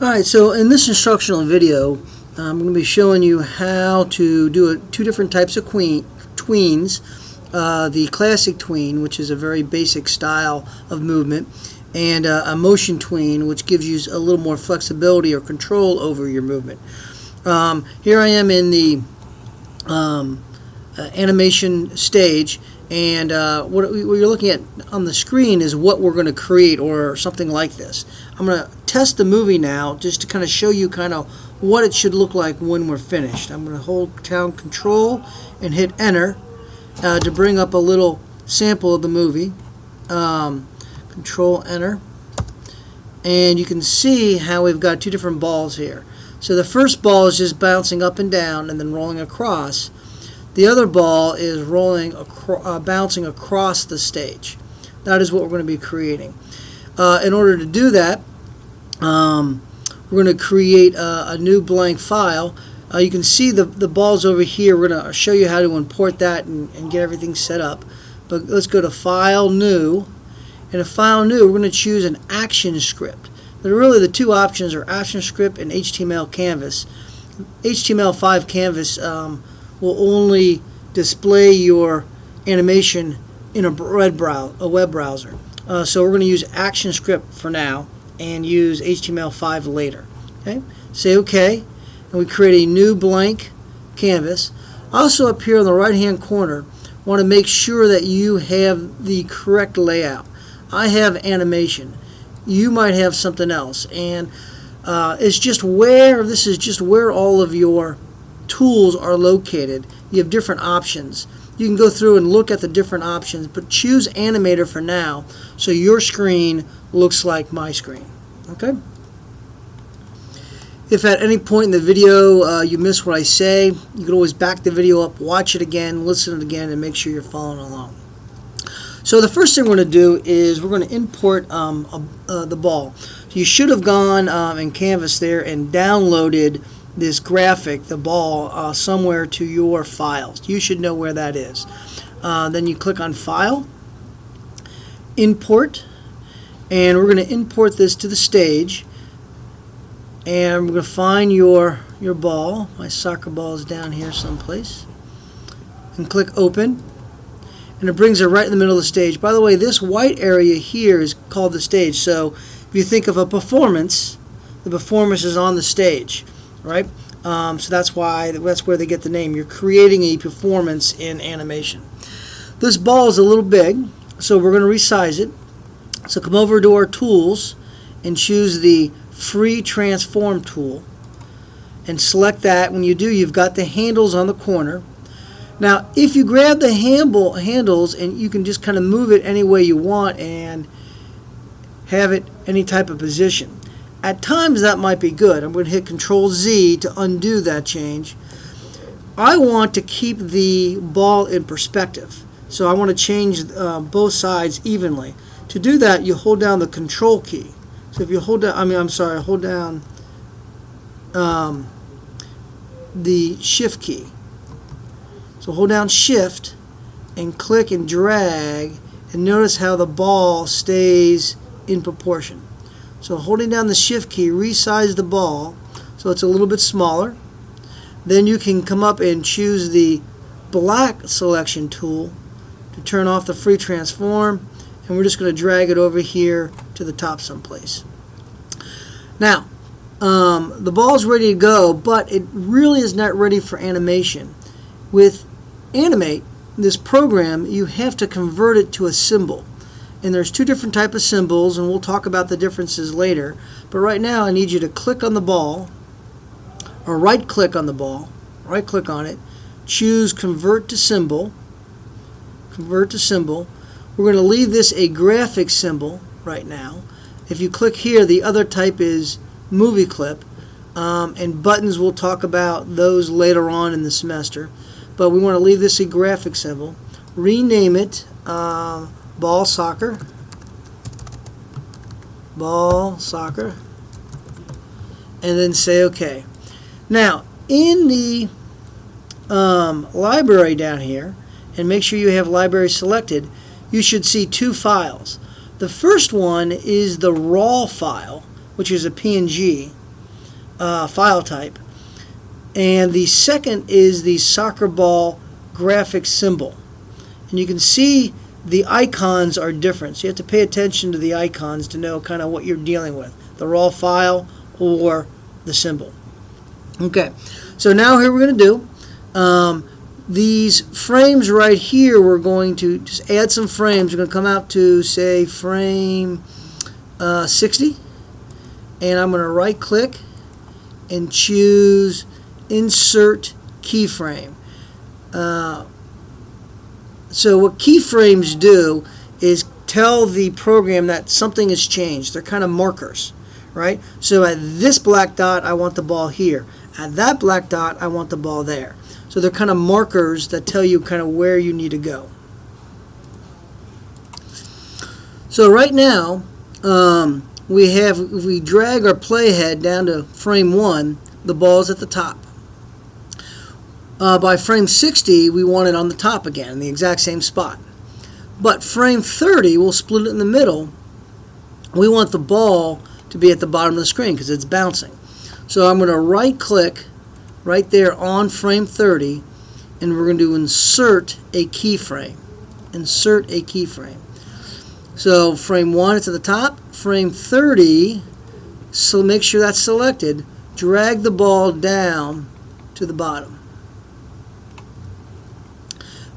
Alright, so in this instructional video, I'm going to be showing you how to do two different types of tweens. The classic tween, which is a very basic style of movement, and a motion tween, which gives you a little more flexibility or control over your movement. Here I am in the animation stage, and what you're looking at on the screen is what we're going to create, or something like this. I'm going to test the movie now just to kind of show you kind of what it should look like when we're finished. I'm going to hold down Control and hit Enter to bring up a little sample of the movie. Control Enter, and you can see how we've got two different balls here. So the first ball is just bouncing up and down and then rolling across. The other ball is bouncing across the stage. That is what we're going to be creating. In order to do that, we're going to create a new blank file. You can see the balls over here. We're going to show you how to import that and get everything set up. But let's go to File, New. In a File, New, we're going to choose an action script. But really the two options are action script and HTML canvas. HTML5 canvas will only display your animation in a web browser. So we're going to use action script for now and use HTML5 later. Okay? Say OK, and we create a new blank canvas. Also up here on the right hand corner, want to make sure that you have the correct layout. I have animation. You might have something else, and this is just where all of your tools are located. You have different options. You can go through and look at the different options, but choose Animator for now so your screen looks like my screen. Okay? If at any point in the video you miss what I say, you can always back the video up, watch it again, listen to it again, and make sure you're following along. So the first thing we're going to do is we're going to import the ball. So you should have gone in Canvas there and downloaded this graphic, the ball, somewhere to your files. You should know where that is. Then you click on File, Import, and we're going to import this to the stage. And we're going to find your ball. My soccer ball is down here someplace. And click Open. And it brings it right in the middle of the stage. By the way, this white area here is called the stage. So if you think of a performance, the performance is on the stage, right? So that's where they get the name. You're creating a performance in animation. This ball is a little big, so we're going to resize it. So come over to our tools and choose the Free Transform tool and select that. When you do, you've got the handles on the corner. Now, if you grab the handles, and you can just kind of move it any way you want and have it any type of position. At times that might be good. I'm going to hit Control Z to undo that change. I want to keep the ball in perspective, so I want to change both sides evenly. To do that, you hold down the Control key. So if you hold down, hold down the Shift key. So hold down Shift and click and drag, and notice how the ball stays in proportion. So holding down the Shift key, resize the ball so it's a little bit smaller. Then you can come up and choose the black selection tool to turn off the free transform, and we're just going to drag it over here to the top someplace. Now, the ball's ready to go, but it really is not ready for animation. With Animate, this program, you have to convert it to a symbol. And there's two different types of symbols, and we'll talk about the differences later. But right now I need you to click on the ball, or right click on the ball, right click on it, choose Convert to Symbol, convert to symbol. We're going to leave this a graphic symbol right now. If you click here, the other type is movie clip, and buttons, we'll talk about those later on in the semester. But we want to leave this a graphic symbol. Rename it Ball Soccer. Ball Soccer. And then say OK. Now, in the library down here, and make sure you have library selected, you should see two files. The first one is the raw file, which is a PNG, file type. And the second is the soccer ball graphic symbol. And you can see the icons are different. So you have to pay attention to the icons to know kind of what you're dealing with, the raw file or the symbol. Okay, so now here we're going to do these frames right here. We're going to just add some frames. We're going to come out to, say, frame 60, and I'm going to right click and choose Insert Keyframe. So what keyframes do is tell the program that something has changed. They're kind of markers, right? So at this black dot, I want the ball here. At that black dot, I want the ball there. So they're kind of markers that tell you kind of where you need to go. So right now, if we drag our playhead down to frame 1, the ball's at the top. By frame 60, we want it on the top again, in the exact same spot. But frame 30, we'll split it in the middle. We want the ball to be at the bottom of the screen because it's bouncing. So I'm going to right click right there on frame 30, and we're going to insert a keyframe. Insert a keyframe. So frame 1 is at the top. Frame 30, so make sure that's selected. Drag the ball down to the bottom.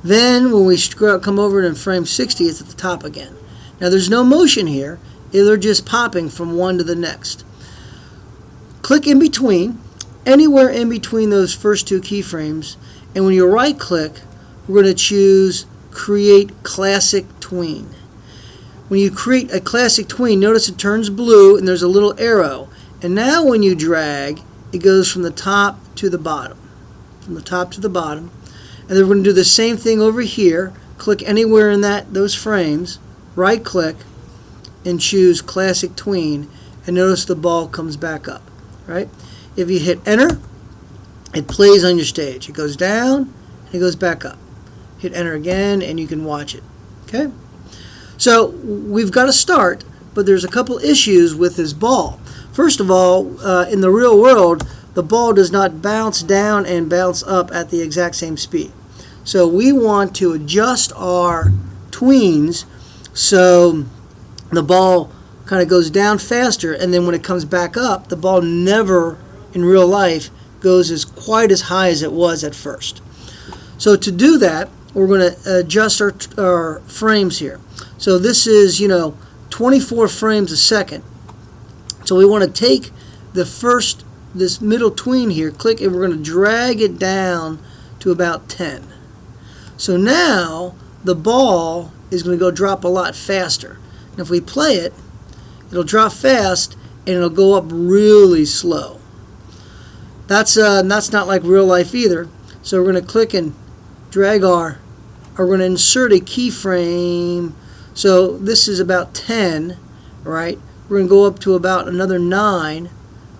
Then when we come over to frame 60, it's at the top again. Now there's no motion here. They're just popping from one to the next. Click in between, anywhere in between those first two keyframes, and when you right click, we're going to choose Create Classic Tween. When you create a classic tween, notice it turns blue and there's a little arrow. And now when you drag, it goes from the top to the bottom. From the top to the bottom. And then we're going to do the same thing over here. Click anywhere in those frames, right click, and choose Classic Tween, and notice the ball comes back up. Right? If you hit enter, it plays on your stage. It goes down and it goes back up. Hit enter again and you can watch it. Okay? So we've got to start, but there's a couple issues with this ball. First of all, in the real world, the ball does not bounce down and bounce up at the exact same speed. So we want to adjust our tweens so the ball kind of goes down faster, and then when it comes back up, the ball never in real life goes quite as high as it was at first. So to do that, we're going to adjust our frames here. So this is, 24 frames a second. So we want to take this middle tween here, click, and we're going to drag it down to about 10. So now the ball is going to go drop a lot faster. And if we play it, it'll drop fast and it'll go up really slow. That's not like real life either. So we're going to click and drag we're going to insert a keyframe. So this is about 10, right? We're going to go up to about another 9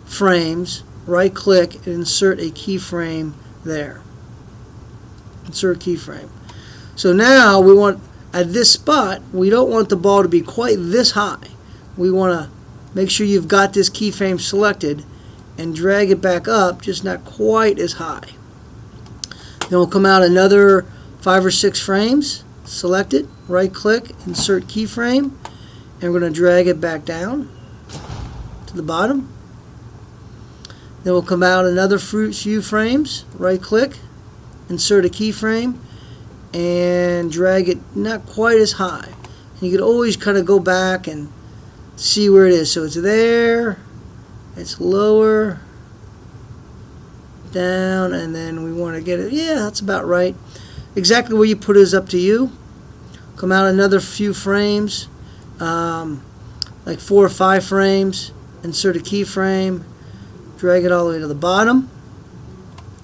frames, right click, and insert a keyframe there. Insert keyframe. So now we want, at this spot, we don't want the ball to be quite this high. We want to make sure you've got this keyframe selected and drag it back up, just not quite as high. Then we'll come out another 5 or 6 frames, select it, right click, insert keyframe, and we're going to drag it back down to the bottom. Then we'll come out another few frames, right click, insert a keyframe, and drag it not quite as high. And you can always kind of go back and see where it is. So it's there, it's lower, down, and then we want to get it, yeah, that's about right. Exactly where you put it is up to you. Come out another few frames, like 4 or 5 frames, insert a keyframe, drag it all the way to the bottom,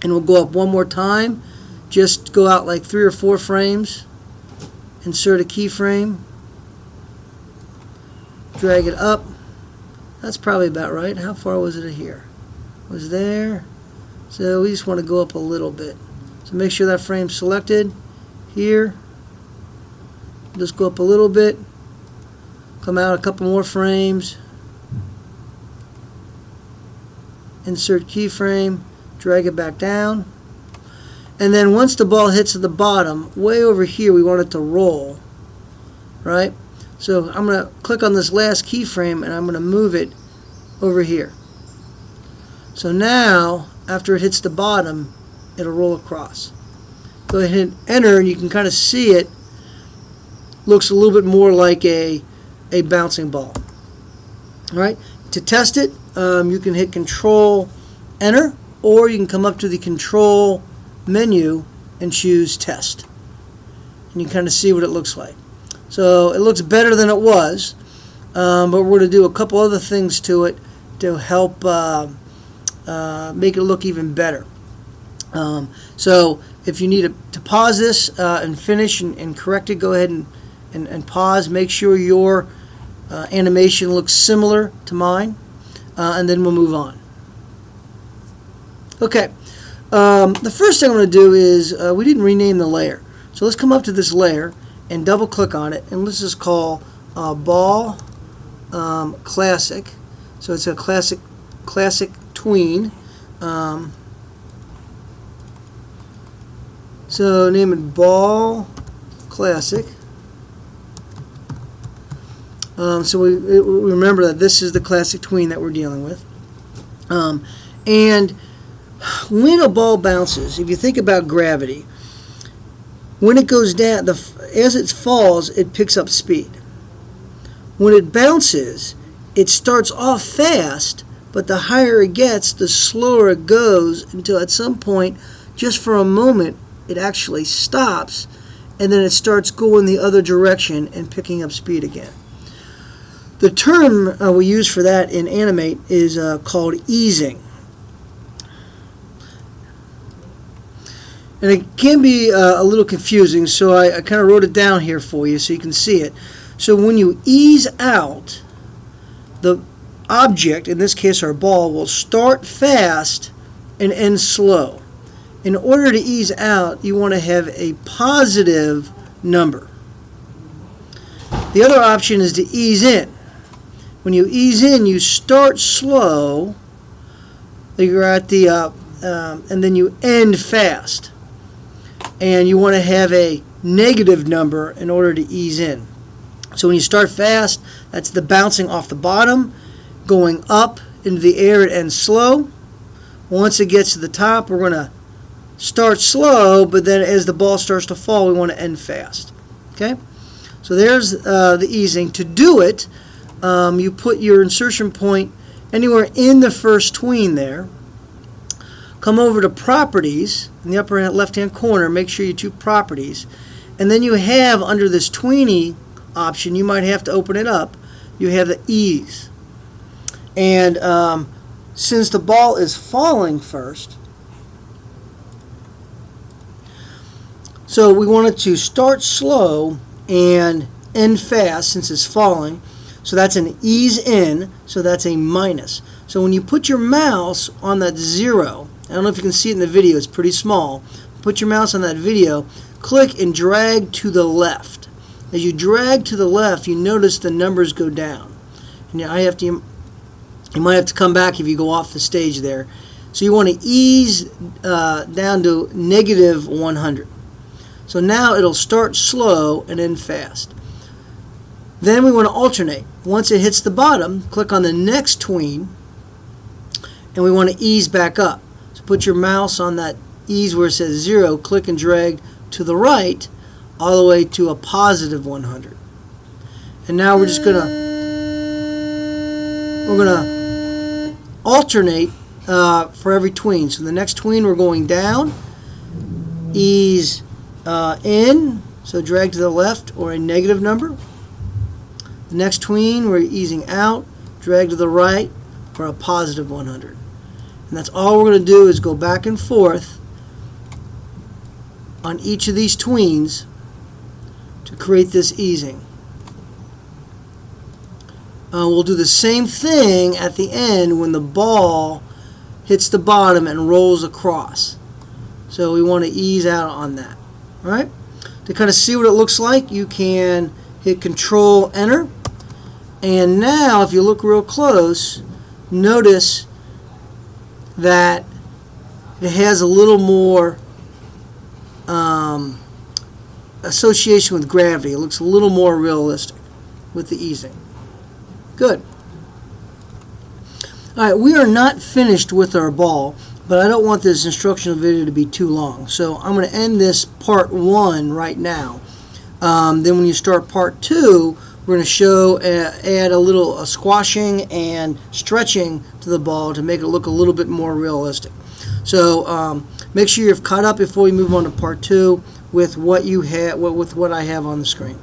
and we'll go up one more time. Just go out like 3 or 4 frames, insert a keyframe, drag it up. That's probably about right. How far was it here? It was there. So we just want to go up a little bit. So make sure that frame's selected here. Just go up a little bit. Come out a couple more frames. insert keyframe, drag it back down. And then once the ball hits the bottom, way over here we want it to roll, right? So I'm going to click on this last keyframe and I'm going to move it over here. So now, after it hits the bottom, it'll roll across. Go ahead and enter and you can kind of see it looks a little bit more like a bouncing ball. All right? To test it, you can hit Control Enter, or you can come up to the Control menu and choose Test. And you can kind of see what it looks like. So it looks better than it was, but we're going to do a couple other things to it to help make it look even better. So if you need to pause this and finish and correct it, go ahead and pause. Make sure your animation looks similar to mine, and then we'll move on. Okay, the first thing I'm going to do is we didn't rename the layer. So let's come up to this layer and double click on it, and let's just call ball classic. So it's a classic tween. So name it ball classic. So we remember that this is the classic tween that we're dealing with. And when a ball bounces, if you think about gravity, when it goes down, as it falls, it picks up speed. When it bounces, it starts off fast, but the higher it gets, the slower it goes until at some point, just for a moment, it actually stops, and then it starts going the other direction and picking up speed again. The term we use for that in Animate is called easing. And it can be a little confusing, so I kind of wrote it down here for you so you can see it. So when you ease out, the object, in this case our ball, will start fast and end slow. In order to ease out, you want to have a positive number. The other option is to ease in. When you ease in, you start slow, you're at the and then you end fast. And you want to have a negative number in order to ease in. So when you start fast, that's the bouncing off the bottom, going up into the air, it ends slow. Once it gets to the top, we're going to start slow, but then as the ball starts to fall, we want to end fast. Okay? So there's the easing. To do it, you put your insertion point anywhere in the first tween there. Come over to Properties in the upper left-hand corner. Make sure you choose Properties. And then you have, under this tweeny option, you might have to open it up, you have the Ease. And since the ball is falling first, so we want it to start slow and end fast since it's falling. So that's an ease in, so that's a minus. So when you put your mouse on that 0, I don't know if you can see it in the video, it's pretty small. Put your mouse on that video, click and drag to the left. As you drag to the left, you notice the numbers go down. And you might have to come back if you go off the stage there. So you want to ease down to negative 100. So now it'll start slow and end fast. Then we want to alternate. Once it hits the bottom, click on the next tween, and we want to ease back up. So put your mouse on that ease where it says 0, click and drag to the right all the way to a positive 100. And now we're just gonna alternate for every tween. So the next tween we're going down, ease in, so drag to the left or a negative number. The next tween we're easing out, drag to the right for a positive 100. And that's all we're going to do is go back and forth on each of these tweens to create this easing. We'll do the same thing at the end when the ball hits the bottom and rolls across. So we want to ease out on that. All right? To kind of see what it looks like, you can hit Control Enter. And now if you look real close, notice that it has a little more association with gravity. It looks a little more realistic with the easing. Good. Alright, we are not finished with our ball, but I don't want this instructional video to be too long. So I'm going to end this part 1 right now. Then when you start part 2, we're going to show, add a little squashing and stretching to the ball to make it look a little bit more realistic. So make sure you've caught up before we move on to part 2 with what you have, with what I have on the screen.